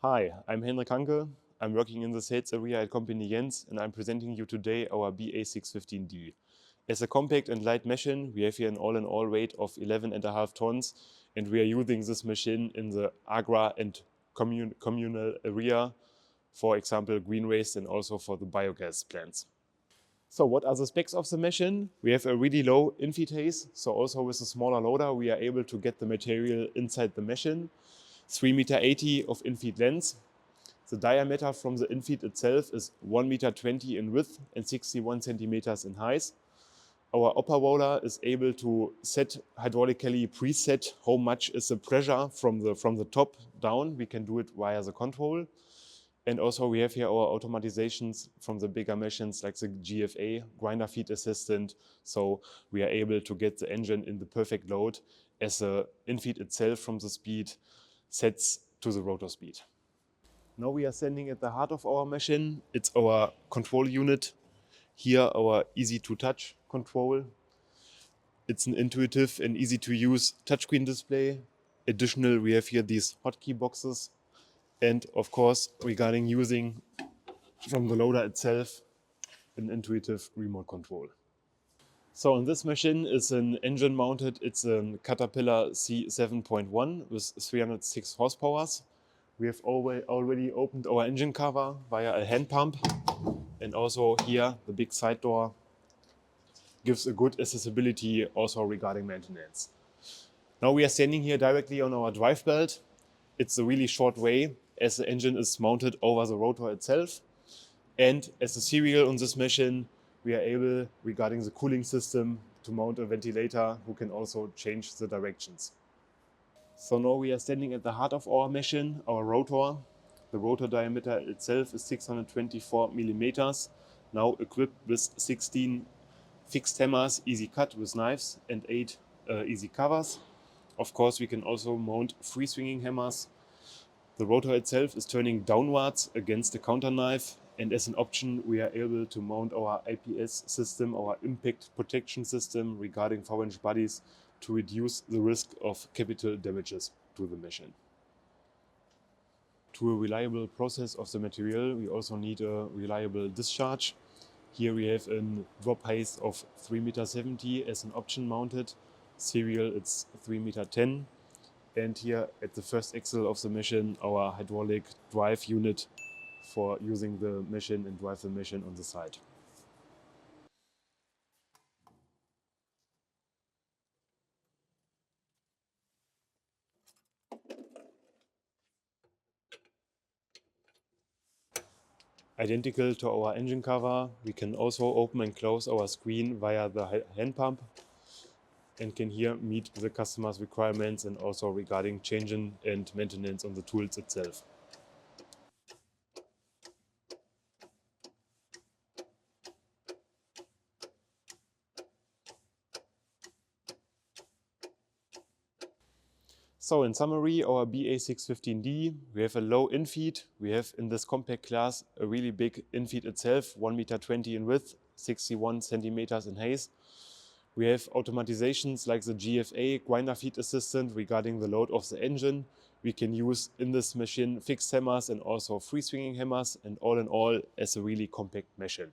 Hi, I'm Henrik Hanke. I'm working in the sales area at company JENZ, and I'm presenting you today our BA615D. As a compact and light machine, we have here an all-in-all weight of 11.5 tons, and we are using this machine in the agri and communal area, for example, green waste and also for the biogas plants. So what are the specs of the machine? We have a really low infeed haze, so also with a smaller loader we are able to get the material inside the machine. 3.80 meters of infeed length. The diameter from the infeed itself is 1.20 meters in width and 61 centimeters in height. Our upper roller is able to set hydraulically preset how much is the pressure from the top down. We can do it via the control. And also we have here our automatizations from the bigger machines like the GFA, grinder feed assistant. So we are able to get the engine in the perfect load as the infeed itself from the speed sets to the rotor speed. Now we are standing at the heart of our machine. It's our control unit. Here our easy to touch control. It's an intuitive and easy to use touchscreen display. Additional, we have here these hotkey boxes. And of course, regarding using from the loader itself, an intuitive remote control. So on this machine is an engine mounted, it's a Caterpillar C7.1 with 306 horsepower. We have already opened our engine cover via a hand pump, and also here the big side door gives a good accessibility also regarding maintenance. Now we are standing here directly on our drive belt. It's a really short way as the engine is mounted over the rotor itself, and as a serial on this machine we are able, regarding the cooling system, to mount a ventilator who can also change the directions. So now we are standing at the heart of our machine, our rotor. The rotor diameter itself is 624 millimeters, now equipped with 16 fixed hammers, easy cut with knives, and 8 easy covers. Of course, we can also mount free swinging hammers. The rotor itself is turning downwards against the counter knife, and as an option we are able to mount our IPS system, our impact protection system regarding 4-inch bodies, to reduce the risk of capital damages to the machine. To a reliable process of the material we also need a reliable discharge. Here we have a drop height of 3.70 meters as an option mounted. Serial it's 3.10 meters. And here at the first axle of the machine, our hydraulic drive unit for using the machine and drive the machine on the side. Identical to our engine cover, we can also open and close our screen via the hand pump and can here meet the customer's requirements and also regarding changing and maintenance on the tools itself. So in summary, our BA615D, we have a low infeed. We have in this compact class a really big infeed itself, 1.20 meters in width, 61 centimeters in height. We have automatizations like the GFA, grinder feed assistant, regarding the load of the engine. We can use in this machine fixed hammers and also free swinging hammers, and all in all as a really compact machine.